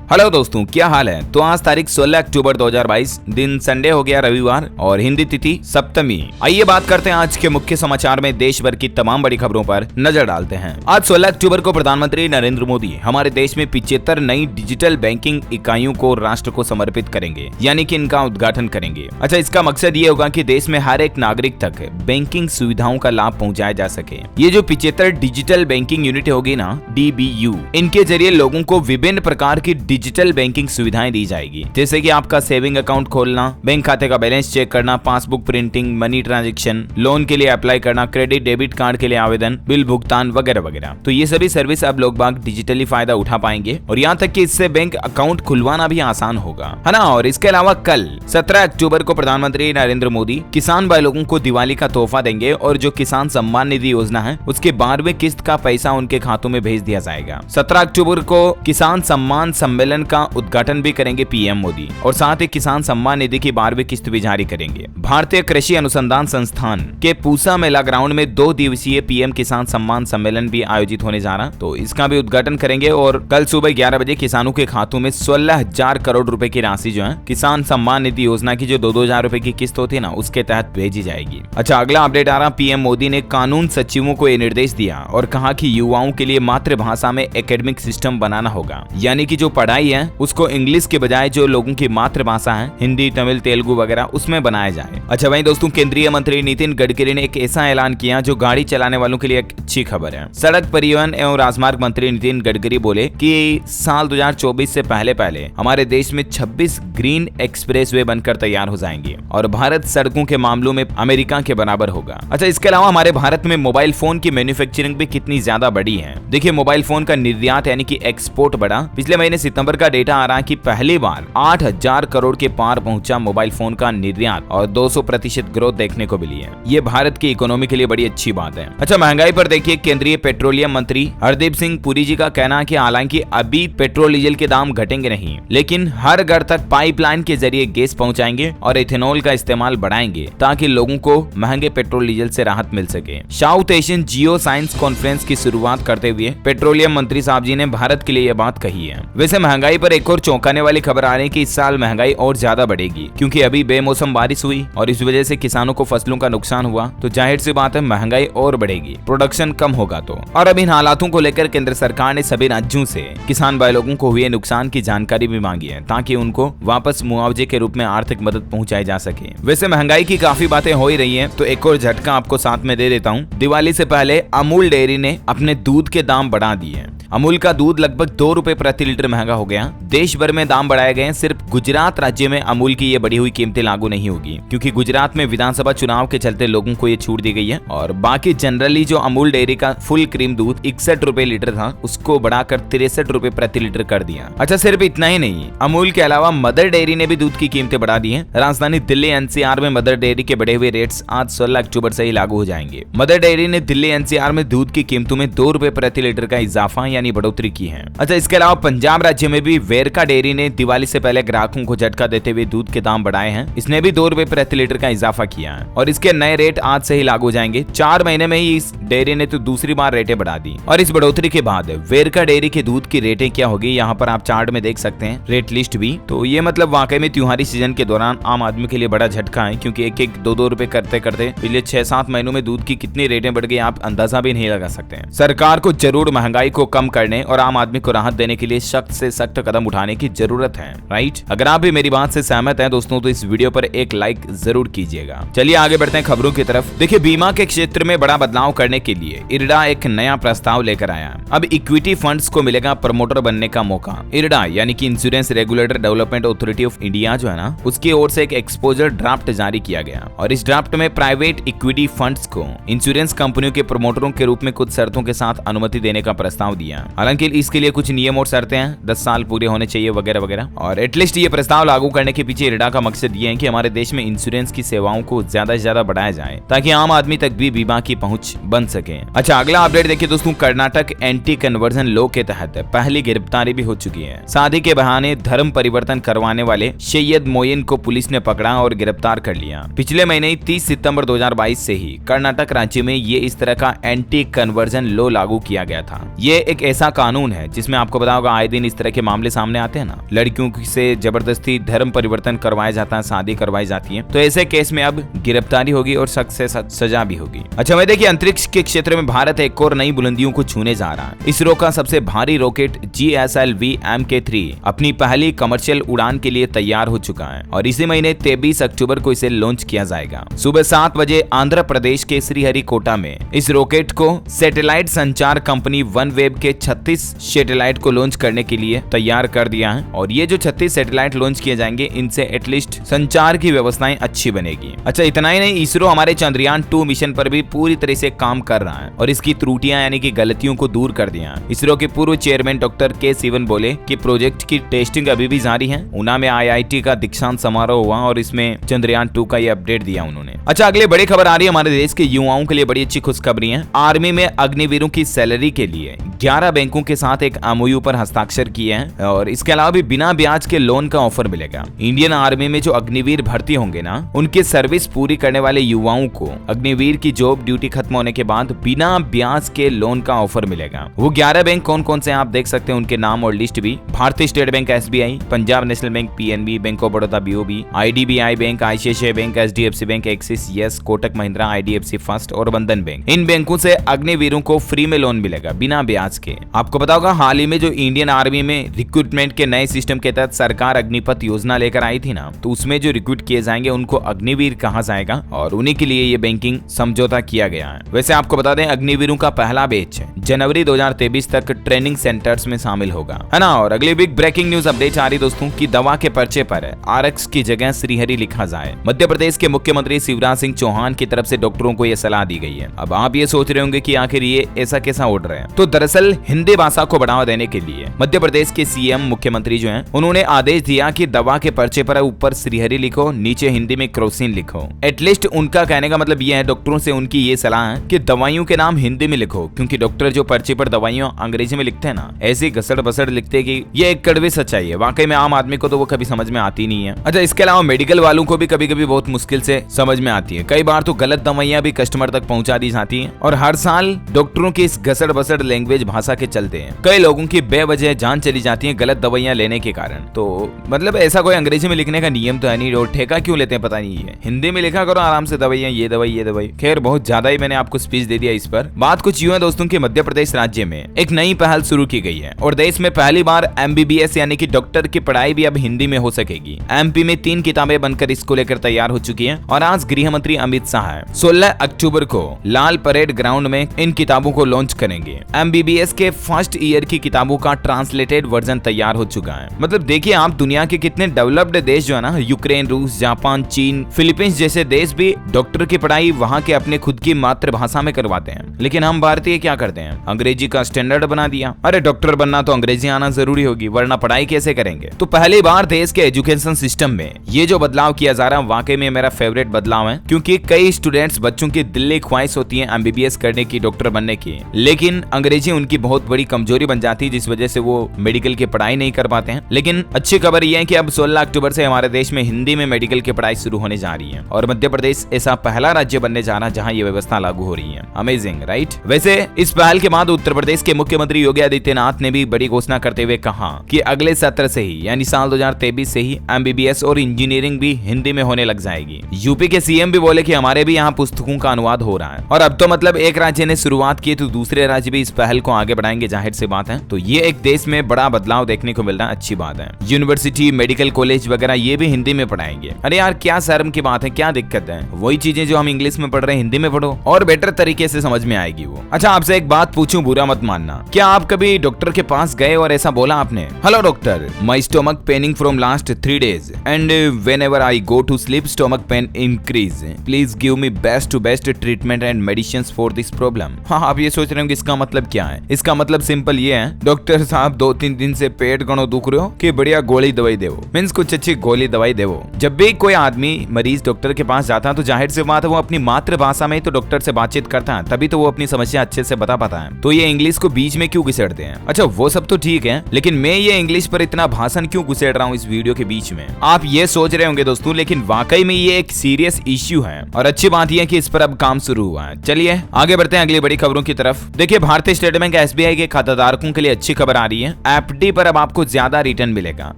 Hello दोस्तों, क्या हाल है। तो आज तारीख 16 अक्टूबर 2022, दिन संडे हो गया, रविवार, और हिंदी तिथि सप्तमी। आइए बात करते हैं आज के मुख्य समाचार में देश भर की तमाम बड़ी खबरों पर नजर डालते हैं। आज 16 अक्टूबर को प्रधानमंत्री नरेंद्र मोदी हमारे देश में 75 नई डिजिटल बैंकिंग इकाइयों को राष्ट्र को समर्पित करेंगे, यानी कि इनका उद्घाटन करेंगे। अच्छा, इसका मकसद ये होगा कि देश में हर एक नागरिक तक बैंकिंग सुविधाओं का लाभ पहुँचाया जा सके। ये जो 75 डिजिटल बैंकिंग यूनिट होगी ना, DBU, इनके जरिए लोगों को विभिन्न प्रकार की डिजिटल बैंकिंग सुविधाएं दी जाएगी, जैसे कि आपका सेविंग अकाउंट खोलना, बैंक खाते का बैलेंस चेक करना, passbook printing, money transaction, loan के लिए अप्लाई करना, क्रेडिट डेबिट कार्ड के लिए आवेदन, बिल भुगतान वगैरह वगैरह। तो ये सभी सर्विस अब लोग बाग डिजिटली फायदा उठा पाएंगे, और यहाँ तक कि इससे बैंक अकाउंट खुलवाना भी आसान होगा, है ना। और इसके अलावा कल 17 अक्टूबर को प्रधानमंत्री नरेंद्र मोदी किसान भाई लोगों को दिवाली का तोहफा देंगे, और जो किसान सम्मान निधि योजना है उसके 12वें किस्त का पैसा उनके खातों में भेज दिया जाएगा। 17 अक्टूबर को किसान सम्मान सम्मेलन का उद्घाटन भी करेंगे पीएम मोदी, और साथ ही किसान सम्मान निधि की 12वीं किस्त भी जारी करेंगे। भारतीय कृषि अनुसंधान संस्थान के पूसा मेला ग्राउंड में 2 दिवसीय पीएम किसान सम्मान सम्मेलन भी आयोजित होने जा रहा, तो इसका भी उद्घाटन करेंगे। और कल सुबह 11 बजे किसानों के खातों में 16,000 करोड़ रुपए की राशि जो है किसान सम्मान निधि योजना की जो 2-2 हजार रुपए की किस्त होती है ना, उसके तहत भेजी जाएगी। अच्छा, अगला अपडेट आ रहा, पीएम मोदी ने कानून सचिवों को यह निर्देश दिया और कहा कि युवाओं के लिए मातृभाषा में एकेडमिक सिस्टम बनाना होगा, यानी कि जो पढ़ाई है उसको इंग्लिश के बजाय जो लोगों की मातृभाषा है, हिंदी, तमिल, तेलुगु वगैरह, उसमें बनाया जाए। अच्छा वहीं दोस्तों, केंद्रीय मंत्री नितिन गडकरी ने एक ऐसा ऐलान किया जो गाड़ी चलाने वालों के लिए एक अच्छी खबर है। सड़क परिवहन एवं राजमार्ग मंत्री नितिन गडकरी बोले कि साल 2024 से पहले हमारे देश में 26 ग्रीन एक्सप्रेसवे बनकर तैयार हो जाएंगे, और भारत सड़कों के मामलों में अमेरिका के बराबर होगा। अच्छा, इसके अलावा हमारे भारत में मोबाइल फोन की मैन्युफैक्चरिंग भी कितनी ज्यादा बढ़ी है। देखिए, मोबाइल फोन का निर्यात यानी कि एक्सपोर्ट बढ़ा। पिछले महीने सितंबर का डेटा आ रहा है कि पहली बार 8,000 करोड़ के पार पहुंचा मोबाइल फोन का निर्यात, और 200% ग्रोथ देखने को मिली है। ये भारत की इकोनॉमी के लिए बड़ी अच्छी बात है। अच्छा, महंगाई पर देखिए, केंद्रीय पेट्रोलियम मंत्री हरदीप सिंह पुरी जी का कहना है कि हालांकि अभी पेट्रोल डीजल के दाम घटेंगे नहीं, लेकिन हर घर तक पाइपलाइन के जरिए गैस पहुंचाएंगे और इथेनॉल का इस्तेमाल बढ़ाएंगे, ताकि लोगों को महंगे पेट्रोल डीजल से राहत मिल सके। South Asian geo science conference की शुरुआत करते हुए पेट्रोलियम मंत्री साहब जी ने भारत के लिए यह बात कही है। वैसे महंगाई पर एक और चौंकाने वाली खबर आ रही है कि इस साल महंगाई और ज्यादा बढ़ेगी, क्योंकि अभी बेमौसम बारिश हुई और इस वजह से किसानों को फसलों का नुकसान हुआ, तो जाहिर सी बात है महंगाई और बढ़ेगी, प्रोडक्शन कम होगा। तो और अब इन हालातों को लेकर केंद्र सरकार ने सभी राज्यों से किसान भाई लोगों को हुए नुकसान की जानकारी भी मांगी है, ताकि उनको वापस मुआवजे के रूप में आर्थिक मदद पहुंचाई जा सके। वैसे महंगाई की काफी बातें हो ही रही है, तो एक और झटका आपको साथ में दे देता हूँ। दिवाली से पहले अमूल डेयरी ने अपने दूध के दाम बढ़ा दिए। अमूल का दूध लगभग 2 रुपए प्रति लीटर महंगा हो गया। देश भर में दाम बढ़ाए गए हैं, सिर्फ गुजरात राज्य में अमूल की ये बढ़ी हुई कीमतें लागू नहीं होगी, क्योंकि गुजरात में विधानसभा चुनाव के चलते लोगों को ये छूट दी गई है। और बाकी जनरली जो अमूल डेयरी का फुल क्रीम दूध 61 रुपए लीटर था, उसको बढ़ाकर 63 रुपए प्रति लीटर कर दिया। अच्छा, सिर्फ इतना ही नहीं, अमूल के अलावा मदर डेयरी ने भी दूध की कीमतें बढ़ा दी है। राजधानी दिल्ली NCR में मदर डेयरी के बढ़े हुए रेट्स आज 16 अक्टूबर से ही लागू हो जाएंगे। मदर डेयरी ने दिल्ली NCR में दूध की कीमतों में 2 रुपए प्रति लीटर का इजाफा यानी बढ़ोतरी की है। अच्छा, इसके अलावा पंजाब राज्य में भी वेरका डेयरी ने दिवाली से पहले ग्राहकों को झटका देते हुए दूध के दाम बढ़ाए हैं। इसने भी 2 रुपए प्रति लीटर का इजाफा किया है, और इसके नए रेट आज से ही लागू हो जाएंगे। 4 महीने में ही इस डेयरी ने तो दूसरी बार रेटें बढ़ा दी। और इस बढ़ोतरी के बाद वेरका डेयरी के दूध की रेटें क्या होगी, यहाँ पर आप चार्ट में देख सकते हैं, रेट लिस्ट भी। तो ये मतलब वाकई में त्योहारी सीजन के दौरान आम आदमी के लिए बड़ा झटका है, क्योंकि 1-1, 2-2 रुपए करते करते पिछले 6-7 महीनों में दूध की कितनी रेटें बढ़ गई, आप अंदाजा भी नहीं लगा सकते हैं। सरकार को जरूर महंगाई को कम करने और आम आदमी को राहत देने के लिए सख्त से सख्त कदम उठाने की जरूरत है, राइट। अगर आप भी मेरी बात से सहमत हैं दोस्तों, तो इस वीडियो पर एक लाइक जरूर कीजिएगा। चलिए आगे बढ़ते हैं खबरों की तरफ। देखिए, बीमा के क्षेत्र में बड़ा बदलाव करने के लिए इरडा एक नया प्रस्ताव लेकर आया। अब इक्विटी फंड्स को मिलेगा प्रमोटर बनने का मौका। इरडा यानी कि insurance regulator development authority of India जो है ना, उसकी ओर से एक एक्सपोजर ड्राफ्ट जारी किया गया, और इस ड्राफ्ट में प्राइवेट इक्विटी फंड्स को इंश्योरेंस कंपनियों के प्रमोटरों के रूप में कुछ शर्तों के साथ अनुमति देने का प्रस्ताव दिया। हालांकि इसके लिए कुछ नियम और शर्तें हैं, 10 साल पूरे होने चाहिए वगैरह वगैरह। और एटलीस्ट ये प्रस्ताव लागू करने के पीछे इरडा का मकसद ये है कि हमारे देश में इंश्योरेंस की सेवाओं को ज्यादा से ज्यादा बढ़ाया जाए, ताकि आम आदमी तक भी बीमा की पहुंच बन सके। अच्छा, अगला अपडेट देखिए दोस्तों, कर्नाटक एंटी कन्वर्जन लॉ के तहत पहली गिरफ्तारी भी हो चुकी है। शादी के बहाने धर्म परिवर्तन करवाने वाले सैयद मोइन को पुलिस ने पकड़ा और गिरफ्तार कर लिया। पिछले महीने 30 सितंबर 2022 से ही कर्नाटक राज्य में ये इस तरह का एंटी कन्वर्जन लॉ लागू किया गया था। ये एक ऐसा कानून है जिसमें आपको पता होगा आए दिन इस तरह के मामले सामने आते हैं ना, लड़कियों से जबरदस्ती धर्म परिवर्तन करवाया जाता है, शादी करवाई जाती है। तो ऐसे केस में अब गिरफ्तारी होगी और सख्त से सख्त सजा भी होगी। अच्छा वह देखिए, अंतरिक्ष के क्षेत्र में भारत एक और नई बुलंदियों को छूने जा रहा है। इसरो का सबसे भारी रॉकेट GSLV Mk3 अपनी पहली कमर्शियल उड़ान के लिए तैयार हो चुका है और इसी महीने 23 अक्टूबर को इसे लॉन्च किया जाएगा। सुबह 7 बजे आंध्र प्रदेश के श्रीहरिकोटा में इस रॉकेट को सैटेलाइट संचार कंपनी OneWeb के 36 सैटेलाइट को लॉन्च करने के लिए तैयार कर दिया है और ये जो 36 सैटेलाइट लॉन्च किए जाएंगे इनसे एटलीस्ट संचार की व्यवस्थाएं अच्छी बनेगी। अच्छा इतना ही नहीं, इसरो हमारे चंद्रयान 2 मिशन पर भी पूरी तरह से काम कर रहा है और इसकी त्रुटियां यानी कि गलतियों को दूर कर दिया। इसरो के पूर्व चेयरमैन डॉक्टर के सिवन बोले कि प्रोजेक्ट की टेस्टिंग अभी भी जारी है। ऊना में IIT का दीक्षांत समारोह हुआ और इसमें चंद्रयान 2 का ये अपडेट दिया उन्होंने। अच्छा अगली बड़ी खबर आ रही है हमारे देश के युवाओं के लिए बड़ी अच्छी खुशखबरी है। आर्मी में अग्निवीरों की सैलरी के लिए 11 बैंकों के साथ एक MOU पर हस्ताक्षर किए हैं और इसके अलावा भी बिना ब्याज के लोन का ऑफर मिलेगा। इंडियन आर्मी में जो अग्निवीर भर्ती होंगे ना, उनकी सर्विस पूरी करने वाले युवाओं को अग्निवीर की जॉब ड्यूटी खत्म होने के बाद बिना ब्याज के लोन का ऑफर मिलेगा। वो 11 बैंक कौन कौन से आप देख सकते हैं, उनके नाम और लिस्ट भी। भारतीय state bank SBI, Punjab national bank PNB, bank of Baroda BOB, IDBI bank, ICICI bank, HDFC bank, axis, yes, Kotak Mahindra, IDFC first और बंधन बैंक। इन बैंकों से अग्निवीरों को फ्री में लोन मिलेगा बिना ब्याज के। आपको पता होगा हाल ही में जो इंडियन आर्मी में रिक्रूटमेंट के नए सिस्टम के तहत सरकार अग्निपथ योजना लेकर आई थी ना, तो उसमें जो रिक्रूट किए जाएंगे उनको अग्निवीर कहा जाएगा और उन्हीं के लिए ये बैंकिंग समझौता किया गया है। वैसे आपको बता दें अग्निवीरों का पहला बैच जनवरी 2023 तक ट्रेनिंग सेंटर्स में शामिल होगा, है ना। और अगली बिग ब्रेकिंग न्यूज अपडेट आ रही दोस्तों की दवा के पर्चे पर RX की जगह श्रीहरि लिखा जाए। मध्य प्रदेश के मुख्यमंत्री शिवराज सिंह चौहान की तरफ से डॉक्टरों को यह सलाह दी गई है। अब आप ये सोच रहे होंगे कि आखिर ये ऐसा कैसा ऑर्डर है, तो दरअसल हिंदी भाषा को बढ़ावा देने के लिए मध्य प्रदेश के CM मुख्यमंत्री जो हैं उन्होंने आदेश दिया कि दवा के पर्चे पर ऊपर श्रीहरि लिखो, नीचे हिंदी में क्रोसिन लिखो। एटलीस्ट उनका कहने का मतलब ये है, डॉक्टरों से उनकी ये सलाह है कि दवाइयों के नाम हिंदी में लिखो, क्योंकि डॉक्टर जो पर्चे पर दवाइयां अंग्रेजी में लिखते हैं ना, ऐसी घसड़ बसड़ लिखते कि ये एक कड़वी सच्चाई है। वाकई में आम आदमी को तो वो कभी समझ में आती नहीं है। अच्छा इसके अलावा मेडिकल वालों को भी कभी कभी बहुत मुश्किल से समझ में आती है। कई बार तो गलत दवाइयां भी कस्टमर तक पहुंचा दी जाती हैं और हर साल डॉक्टरों की इस घसड़ बसड़ लैंग्वेज भाषा के चलते हैं कई लोगों की बेवजह जान चली जाती है गलत दवाइयां लेने के कारण। तो मतलब ऐसा कोई अंग्रेजी में लिखने का नियम तो है नहीं, और ठेका क्यों लेते हैं पता नहीं है। हिंदी में लिखा करो आराम से दवाइयां, ये दवाई ये दवाई। खैर बहुत ज्यादा ही मैंने आपको स्पीच दे दिया इस पर। बात कुछ यूं है दोस्तों कि मध्य प्रदेश राज्य में एक नई पहल शुरू की गई है और देश में पहली बार MBBS यानी कि डॉक्टर की पढ़ाई भी अब हिंदी में हो सकेगी। MP में 3 किताबें बनकर इसको लेकर तैयार हो चुकी है और आज गृह मंत्री अमित शाह 16 अक्टूबर को लाल परेड ग्राउंड में इन किताबों को लॉन्च करेंगे। MBBS के फर्स्ट ईयर की किताबों का ट्रांसलेटेड वर्जन तैयार हो चुका है। मतलब देखिए आप दुनिया के कितने डेवलप्ड देश जो है ना, यूक्रेन, रूस, जापान, चीन, फिलीपींस जैसे देश भी डॉक्टर की पढ़ाई वहाँ के अपने खुद की मातृभाषा में करवाते हैं। लेकिन हम भारतीय क्या करते हैं, अंग्रेजी का स्टैंडर्ड बना दिया। अरे डॉक्टर बनना तो अंग्रेजी आना जरूरी होगी, वरना पढ़ाई कैसे करेंगे। तो पहली बार देश के एजुकेशन सिस्टम में ये जो बदलाव किया जा रहा है वाकई में मेरा फेवरेट बदलाव है, क्योंकि कई स्टूडेंट्स बच्चों की दिल्ली ख्वाहिश होती है MBBS करने की, डॉक्टर बनने की, लेकिन अंग्रेजी उनकी बहुत बड़ी कमजोरी बन जाती है जिस वजह से वो मेडिकल की पढ़ाई नहीं कर पाते हैं। लेकिन अच्छी खबर यह है कि अब 16 अक्टूबर से हमारे देश में हिंदी में मेडिकल की पढ़ाई शुरू होने जा रही है और मध्य प्रदेश ऐसा पहला राज्य बनने जा रहा है जहां ये व्यवस्था लागू हो रही है। Amazing right. वैसे इस पहल के बाद उत्तर प्रदेश के मुख्यमंत्री योगी आदित्यनाथ ने भी बड़ी घोषणा करते हुए कहा कि अगले सत्र से ही यानी साल 2023 से ही MBBS और इंजीनियरिंग भी हिंदी में होने लग जाएगी। यूपी के CM भी बोले कि हमारे भी यहाँ पुस्तकों का अनुवाद हो रहा है और अब तो मतलब एक राज्य ने शुरुआत की तो दूसरे राज्य भी इस पहल को आगे बढ़ाएंगे, जाहिर सी बात है। तो ये एक देश में बड़ा बदलाव देखने को मिल रहा है, अच्छी बात है। यूनिवर्सिटी, मेडिकल कॉलेज वगैरह ये भी हिंदी में पढ़ाएंगे। अरे यार क्या शर्म की बात है, क्या दिक्कत है, वही चीजें जो हम इंग्लिश में पढ़ रहे हैं हिंदी में पढ़ो और बेटर तरीके से समझ में आएगी वो। अच्छा आपसे एक बात पूछूं, बुरा मत मानना, क्या आप कभी डॉक्टर के पास गए और ऐसा बोला आपने, hello doctor, my stomach paining from last 3 days and whenever I go to sleep stomach pain increase, please give me best to best treatment and medicine for this problem. हाँ आप ये सोच रहे हो कि इसका मतलब क्या है। इसका मतलब सिंपल ये है, डॉक्टर साहब 2-3 दिन से पेट गणो दुख रहे हो कि बढ़िया गोली दवाई देवो, मीन्स कुछ अच्छी गोली दवाई देवो। जब भी कोई आदमी मरीज डॉक्टर के पास जाता है तो जाहिर सी बात है वो अपनी मातृभाषा में तो डॉक्टर से बातचीत करता है, तभी तो वो अपनी समस्या अच्छे से बता पाता है। तो ये इंग्लिश को बीच में क्यों घुसेड़ते हैं। अच्छा वो सब तो ठीक है, लेकिन मैं ये इंग्लिश पर इतना भाषण क्यों घुसेड़ रहा हूँ इस वीडियो के बीच में, आप ये सोच रहे होंगे दोस्तों, लेकिन वाकई में ये एक सीरियस इश्यू है और अच्छी बात यह है कि इस पर अब काम शुरू हुआ है। चलिए आगे बढ़ते हैं अगली बड़ी खबरों की तरफ। देखिए भारतीय स्टेट बैंक एसबीआई के खाताधारकों के लिए अच्छी खबर आ रही है। एफडी पर अब आपको ज्यादा रिटर्न मिलेगा।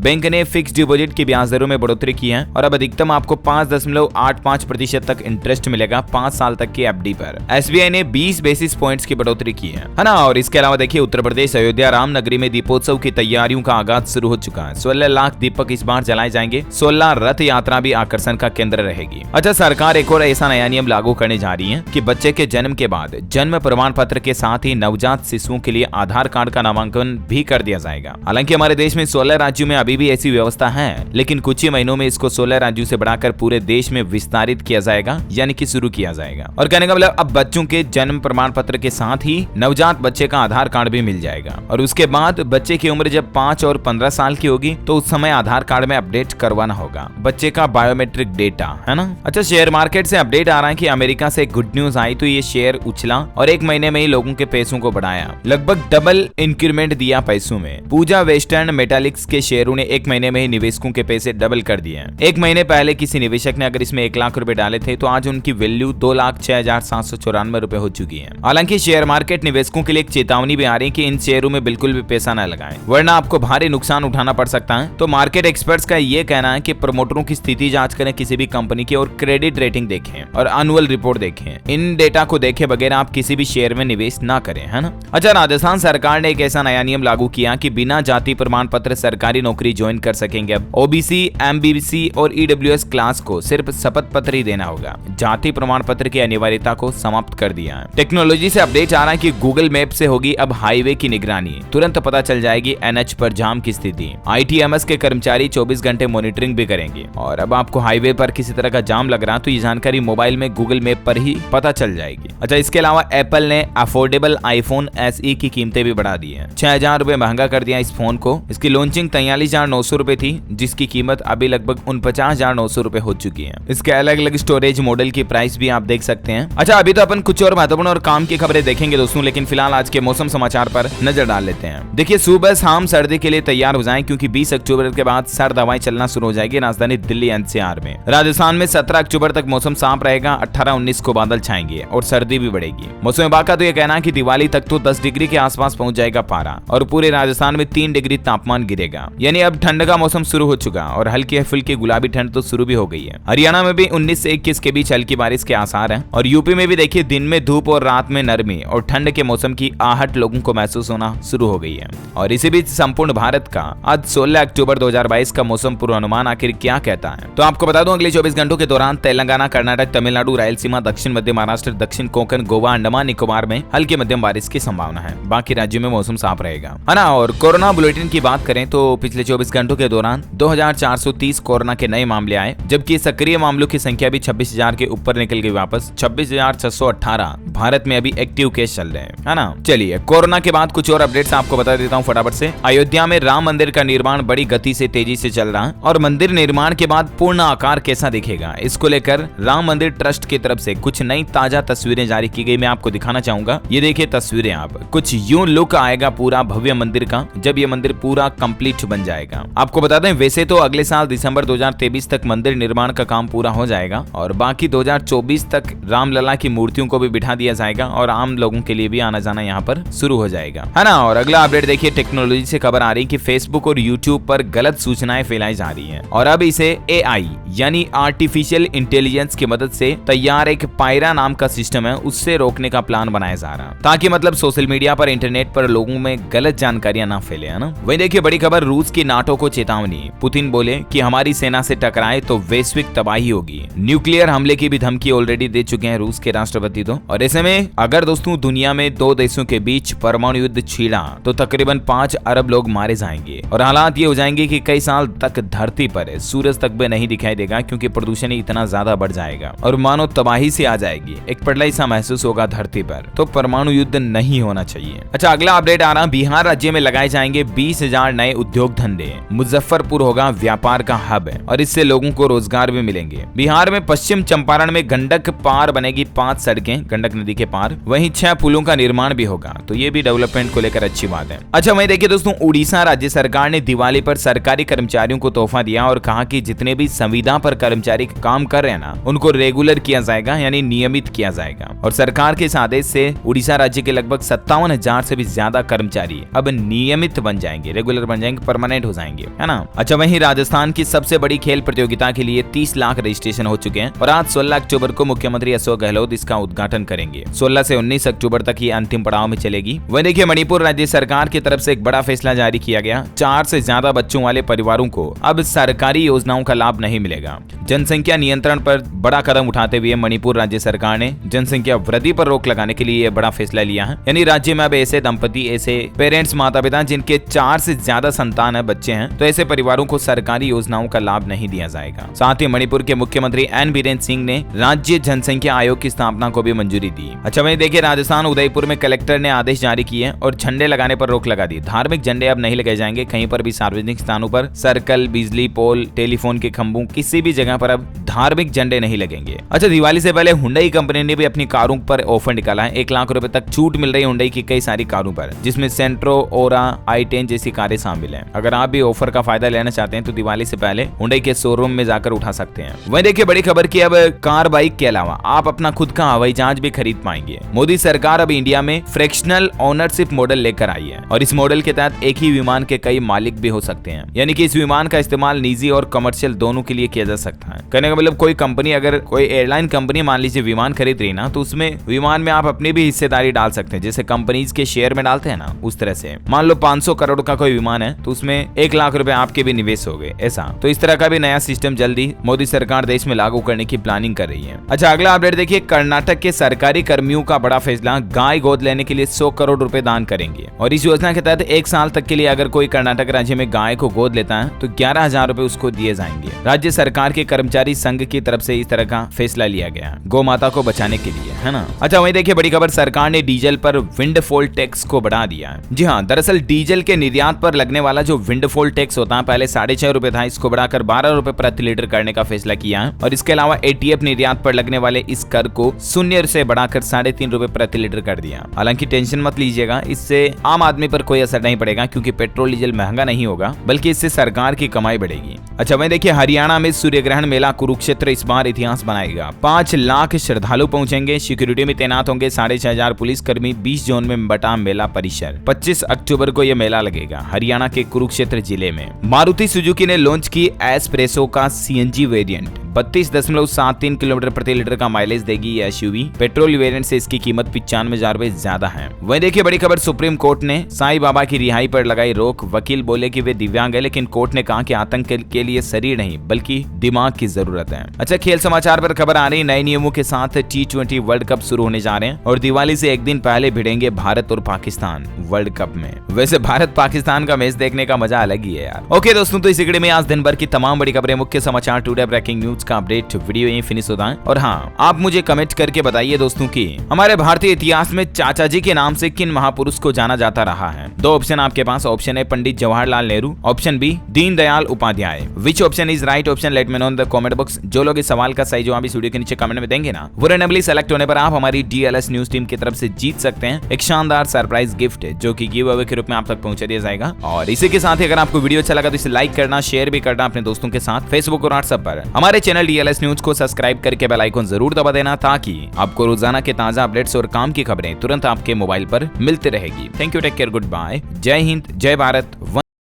बैंक ने फिक्स डिपॉजिट की ब्याज दरों में बढ़ोतरी की है और अब अधिकतम आपको 5.85% तक इंटरेस्ट मिलेगा 5 साल तक की एफडी पर। एसबीआई ने 20 बेसिस पॉइंट्स की बढ़ोतरी की है ना। और इसके अलावा देखिए उत्तर प्रदेश अयोध्या रामनगरी में दीपोत्सव की तैयारियों का आगाज शुरू हो चुका है। 16 लाख दीपक इस बार जलाए जाएंगे। 16 रथ यात्रा भी आकर्षण का केंद्र रहेगी। अच्छा, सरकार एक और ऐसा नया नियम लागू करने जा रही है कि बच्चे के जन्म के बाद जन्म प्रमाण पत्र के साथ ही नवजात शिशुओं के लिए आधार कार्ड का नामांकन भी कर दिया जाएगा। हालांकि हमारे देश में 16 राज्यों में अभी भी ऐसी व्यवस्था है, लेकिन कुछ ही महीनों में इसको 16 राज्यों से बढ़ाकर पूरे देश में विस्तारित किया जाएगा, यानी कि शुरू किया जाएगा। और कहने का मतलब अब बच्चों के जन्म प्रमाण पत्र के साथ ही नवजात बच्चे का आधार कार्ड भी मिल जाएगा। और उसके बाद बच्चे की उम्र जब 5 और 15 साल की होगी तो उस समय आधार कार्ड में अपडेट करवाना होगा बच्चे का बायोमेट्रिक डेटा, है ना। अच्छा, शेयर मार्केट से अपडेट आ रहा है कि अमेरिका से गुड न्यूज आई तो ये शेयर उछला और एक महीने में ही लोगों के पैसों को बढ़ाया। लगभग डबल इंक्रीमेंट दिया पैसों में। पूजा वेस्टर्न मेटालिक्स के शेयरों ने एक महीने में ही निवेशकों के पैसे डबल कर दिए। एक महीने पहले किसी निवेशक ने अगर इसमें 1 लाख रुपए डाले थे तो आज उनकी वैल्यू 2,06,794 रुपए हो चुकी है। हालांकि शेयर मार्केट निवेशकों के लिए एक चेतावनी भी आ रही है कि इन शेयरों में बिल्कुल भी पैसा न लगाएं, वरना आपको भारी नुकसान उठाना पड़ सकता है। तो मार्केट एक्सपर्ट्स का ये कहना है कि प्रमोटरों की स्थिति जांच करें किसी भी कंपनी की और क्रेडिट रेटिंग देखें और एनुअल रिपोर्ट देखें। इन डेटा को देखे बगैर आप किसी भी शेयर में निवेश ना करें, है ना। अच्छा, राजस्थान सरकार ने एक ऐसा नया नियम लागू किया कि बिना जाति प्रमाण पत्र सरकारी नौकरी ज्वाइन कर सकेंगे। अब ओबीसी, एमबीसी और ईडब्ल्यूएस क्लास को सिर्फ शपथ पत्र ही देना होगा। जाति प्रमाण पत्र की अनिवार्यता को समाप्त कर दिया है। टेक्नोलॉजी से अपडेट आ रहा है कि गूगल मैप से होगी अब हाईवे की निगरानी। तुरंत पता चल जाएगी एनएच पर जाम की स्थिति। आईटीएमएस के कर्मचारी 24 घंटे मॉनिटरिंग भी करेंगे और अब आपको हाईवे पर किसी तरह का जाम लग रहा तो ये जानकारी मोबाइल में गूगल मैप पर ही पता चल जाएगी। अच्छा, इसके अलावा एप्पल ने अफोर्डेबल आईफोन SE की कीमतें भी बढ़ा दी है। 6,000 रुपए महंगा कर दिया इस फोन को। इसकी लॉन्चिंग 43,900 रुपए थी, जिसकी कीमत अभी लगभग 49,900 रुपए हो चुकी है। इसके अलग अलग स्टोरेज मॉडल की प्राइस भी आप देख सकते हैं। अच्छा, अभी तो अपन कुछ और महत्वपूर्ण और काम की खबरें देखेंगे दोस्तों, लेकिन फिलहाल आज के मौसम समाचार पर नजर डाल लेते हैं। देखिए, सुबह शाम सर्दी के लिए तैयार हो जाएं, क्योंकि 20 अक्टूबर के बाद सर्द हवाएं चलना शुरू हो जाएगी राजधानी दिल्ली NCR में। राजस्थान में 17 अक्टूबर तक मौसम साफ रहेगा। 18-19 को बादल छाएंगे और सर्दी भी बढ़ेगी। मौसम विभाग का तो यह कहना है कि दिवाली तक तो 10 डिग्री के आसपास पहुंच जाएगा पारा और पूरे राजस्थान में 3 डिग्री तापमान गिरेगा। यानी अब ठंड का मौसम शुरू हो चुका और हल्की फुल्की गुलाबी ठंड तो शुरू भी हो गई है। हरियाणा में भी 19 से 21 के बीच हल्की बारिश के आसार हैं और यूपी में भी देखिए दिन में धूप और रात में नरमी और ठंड के मौसम की आहट लोगों को महसूस होना शुरू हो गई है। और इसी बीच संपूर्ण भारत का आज 16 अक्टूबर 2022 का मौसम पूर्वानुमान आखिर क्या कहता है, तो आपको बता दूं अगले 24 घंटों के दौरान तेलंगाना, कर्नाटक, तमिलनाडु, रायलसीमा, दक्षिण मध्य महाराष्ट्र, दक्षिण कोंकण, गोवा, अंडमान निकोबार में हल्की मध्यम बारिश की संभावना है। बाकी राज्यों में मौसम साफ रहेगा, है ना। और कोरोना बुलेटिन की बात करें तो पिछले 24 घंटों के दौरान 2430 कोरोना के नए मामले आए, जबकि सक्रिय मामलों की संख्या भी 26,000 के ऊपर निकल गई वापस। 26,618 भारत में अभी एक्टिव केस चल रहे हैं, है ना। चलिए, कोरोना के बाद कुछ और अपडेट्स आपको बता देता हूँ फटाफट से। अयोध्या में राम मंदिर का निर्माण बड़ी गति से तेजी से चल रहा है और मंदिर निर्माण के बाद पूर्ण आकार कैसा दिखेगा, इसको लेकर राम मंदिर ट्रस्ट की तरफ से कुछ नई ताजा तस्वीरें जारी की गई। मैं आपको दिखाना चाहूंगा, ये देखिए तस्वीरें। आप कुछ यूं लुक आएगा पूरा भव्य मंदिर का जब ये मंदिर पूरा कंप्लीट बन जाएगा। आपको बता दें, वैसे तो अगले साल दिसंबर 2023 तक मंदिर निर्माण का काम पूरा हो जाएगा और बाकी 2024 तक रामलला की मूर्तियों को भी बिठा दिया जाएगा और आम लोगों के लिए भी आना जाना यहाँ पर शुरू हो जाएगा, है ना। और अगला अपडेट देखिए, टेक्नोलॉजी से खबर आ रही है कि फेसबुक और यूट्यूब पर गलत सूचनाएं फैलाई जा रही हैं और अब इसे AI यानी आर्टिफिशियल इंटेलिजेंस की मदद से तैयार एक पायरा नाम का सिस्टम है, उससे रोकने का प्लान बनाया जा रहा है, ताकि मतलब सोशल मीडिया पर, इंटरनेट पर लोगों में गलत जानकारियां ना फैले, है ना। वही देखिए बड़ी खबर, रूस की नाटो को चेतावनी। पुतिन बोले कि हमारी सेना से टकराए तो वैश्विक तबाही होगी। न्यूक्लियर हमले की भी धमकी ऑलरेडी दे चुके हैं रूस के राष्ट्रपति तो। और ऐसे में अगर दोस्तों दुनिया में दो देशों के बीच परमाणु युद्ध छिड़ा तो तकरीबन 5 अरब लोग मारे जाएंगे और हालात ये हो जाएंगे कि कई साल तक धरती पर सूरज तक भी नहीं दिखाई देगा, क्योंकि प्रदूषण ही इतना ज्यादा बढ़ जाएगा और मानो तबाही से आ जाएगी। एक प्रलय सा महसूस होगा धरती पर, तो परमाणु युद्ध नहीं होना चाहिए। अच्छा, अगला अपडेट आ रहा, बिहार राज्य में लगाए जाएंगे 20,000 नए उद्योग धंधे। मुजफ्फरपुर होगा व्यापार का हब और इससे लोगों को रोजगार भी मिलेंगे। बिहार में पश्चिम चंपारण में गंडक पार बनेगी 5 सड़कें, गंडक नदी के पार, वहीं 6 पुलों का निर्माण भी होगा, तो ये भी डेवलपमेंट को लेकर अच्छी बात है। अच्छा, वहीं देखिए दोस्तों, उड़ीसा राज्य सरकार ने दिवाली पर सरकारी कर्मचारियों को तोहफा दिया और कहा कि जितने भी संविदा पर कर्मचारी काम कर रहे हैं ना, उनको रेगुलर किया जाएगा, यानी नियमित किया जाएगा। और सरकार के इस आदेश से उड़ीसा राज्य के लगभग 51,000 से भी ज्यादा कर्मचारी अब नियमित बन जाएंगे, रेगुलर बन जाएंगे, परमानेंट हो जाएंगे, है ना। अच्छा, वहीं राजस्थान की सबसे बड़ी खेल प्रतियोगिता के लिए 30 लाख रजिस्ट्रेशन हो चुके हैं और आज 16 अक्टूबर को मुख्यमंत्री अशोक गहलोत इसका उद्घाटन करेंगे। 16 से 19 अक्टूबर तक ये अंतिम पड़ाव में चलेगी। वहीं देखिए, मणिपुर राज्य सरकार की तरफ से एक बड़ा फैसला जारी किया गया। 4 से ज्यादा बच्चों वाले परिवारों को अब सरकारी योजनाओं का लाभ नहीं मिलेगा। जनसंख्या नियंत्रण पर बड़ा कदम उठाते हुए मणिपुर राज्य सरकार ने जनसंख्या वृद्धि पर रोक लगाने के लिए यह बड़ा फैसला लिया है। यानी राज्य में अब ऐसे दंपति, ऐसे पेरेंट्स, माता पिता जिनके 4 से ज्यादा संतान है, बच्चे हैं, तो ऐसे परिवारों को सरकारी योजनाओं का लाभ नहीं दिया जाएगा। साथ ही मणिपुर के मुख्यमंत्री एन बीरेन सिंह ने राज्य जनसंख्या आयोग की स्थापना को भी मंजूरी दी। अच्छा, वहीं देखिए, राजस्थान उदयपुर में कलेक्टर ने आदेश जारी किए और झंडे लगाने पर रोक लगा दी। धार्मिक झंडे अब नहीं लगाए जाएंगे कहीं पर भी। सार्वजनिक स्थानों पर, सर्कल, बिजली पोल, टेलीफोन के खंभों, किसी भी जगह पर अब धार्मिक झंडे नहीं लगेंगे। अच्छा, दिवाली से पहले हुंडई कंपनी ने भी अपनी कारों पर ऑफर निकाला है। 1 लाख रुपए तक छूट मिल रही है हुंडई की कई सारी कारों पर, जिसमें सेंट्रो, ओरा, i10 जैसी कारें शामिल हैं। अगर आप भी ऑफर का फायदा लेना चाहते हैं तो दिवाली से पहले हुंडई के शोरूम में जाकर उठा सकते हैं। वहीं देखिए, बड़ी खबर की अब कार बाइक के अलावा आप अपना खुद का हवाई जहाज भी खरीद पाएंगे। मोदी सरकार अब इंडिया में फ्रैक्शनल ओनरशिप मॉडल लेकर आई है और इस मॉडल के तहत एक ही विमान के कई मालिक भी हो सकते हैं। यानी कि इस विमान का इस्तेमाल निजी और कमर्शियल दोनों के लिए किया जा सकता है। कहने का मतलब, कोई कंपनी, अगर कोई एयरलाइन कंपनी मान लीजिए विमान खरीद रही ना, तो उसमें विमान में आप अपनी भी हिस्सेदारी डाल सकते हैं, जैसे कंपनीज के शेयर में डालते हैं ना, उस तरह से। मान लो 500 करोड़ का कोई विमान है तो उसमें 1 लाख रुपए आपके भी निवेश हो गए, ऐसा। तो इस तरह का भी नया सिस्टम जल्दी मोदी सरकार देश में लागू करने की प्लानिंग कर रही है। अच्छा, अगला अपडेट देखिए, कर्नाटक के सरकारी कर्मियों का बड़ा फैसला, गाय गोद लेने के लिए 100 करोड़ रुपए दान करेंगे और इस योजना के तहत 1 साल तक के लिए अगर कोई कर्नाटक राज्य में गाय को गोद लेता है तो 11,000 रुपए उसको दिए जाएंगे। राज्य सरकार के कर्मचारी संघ की तरफ से इस तरह का फैसला लिया गया, गौ माता को बचाने के लिए, है ना। अच्छा, वहीं देखिए, बड़ी खबर, सरकार ने डीजल पर विंडफॉल टैक्स को बढ़ा दिया है। जी हाँ, दरअसल डीजल के निर्यात पर लगने वाला जो विंडफॉल टैक्स होता है, पहले 6.5 रुपए था, इसको बढ़ाकर 12 रुपए प्रति लीटर करने का फैसला किया है। और इसके अलावा एटीएफ निर्यात पर लगने वाले इस कर को 0 से बढ़ाकर 3.5 रुपए प्रति लीटर कर दिया। हालांकि टेंशन मत लीजिएगा, इससे आम आदमी पर कोई असर नहीं पड़ेगा क्योंकि पेट्रोल डीजल महंगा नहीं होगा, बल्कि इससे सरकार की कमाई बढ़ेगी। अच्छा, वहीं देखिए, हरियाणा में सूर्य ग्रहण मेला कुरुक्षेत्र इस बार इतिहास बनाएगा। 5 लाख श्रद्धालु पहुंचेंगे। सिक्योरिटी में तैनात होंगे 6,500 पुलिसकर्मी। 20 जोन में बटा मेला परिसर। 25 अक्टूबर को यह मेला लगेगा हरियाणा के कुरुक्षेत्र जिले में। मारुति सुजुकी ने लॉन्च की एस्प्रेसो का सीएनजी वेरिएंट। 32.73 किलोमीटर प्रति लीटर का माइलेज देगी ये एसयूवी। पेट्रोल वेरिएंट से इसकी कीमत 95,000 रुपए ज्यादा है। वहीं देखिए, बड़ी खबर, सुप्रीम कोर्ट ने साईं बाबा की रिहाई पर लगाई रोक। वकील बोले कि वे दिव्यांग है, लेकिन कोर्ट ने कहा कि आतंक के लिए शरीर नहीं बल्कि दिमाग की जरूरत है। अच्छा, खेल समाचार पर खबर आ रही, नए नियमों के साथ T20 वर्ल्ड कप शुरू होने जा रहे हैं और दिवाली से एक दिन पहले भिड़ेंगे भारत और पाकिस्तान वर्ल्ड कप में। वैसे भारत पाकिस्तान का मैच देखने का मजा अलग ही है यार। ओके दोस्तों, तो इसी कड़ी में आज दिन भर की तमाम बड़ी खबरें, मुख्य समाचार, टुडे ब्रेकिंग न्यूज का अपडेट वीडियो यहीं फिनिश होता है। और हाँ, आप मुझे कमेंट करके बताइए दोस्तों कि हमारे भारतीय इतिहास में चाचा जी के नाम से किन महापुरुष को जाना जाता रहा है। 2 ऑप्शन आपके पास। Option A Pandit Jawaharlal Nehru, option B Deendayal Upadhyay. Which option is right option, let me know in the comment box. जो लोग इस सवाल का सही जवाब इस वीडियो के नीचे कमेंट में देंगे ना, वो रैंडमली सेलेक्ट होने पर आप हमारी DLS न्यूज टीम की तरफ से जीत सकते हैं एक शानदार सरप्राइज गिफ्ट, जो कि गिव अवे के रूप में आप तक पहुंचा दिया जाएगा। और इसी के साथ ही अगर आपको वीडियो अच्छा लगा तो इसे लाइक करना, शेयर भी करना अपने दोस्तों के साथ फेसबुक और व्हाट्सएप पर। हमारे चैनल DLS न्यूज को सब्सक्राइब करके बेल आइकन जरूर दबा देना, ताकि आपको रोजाना के ताजा अपडेट्स और काम की खबरें तुरंत आपके मोबाइल पर मिलती रहेगी। Thank you, take care, good bye, जय हिंद, जय भारत।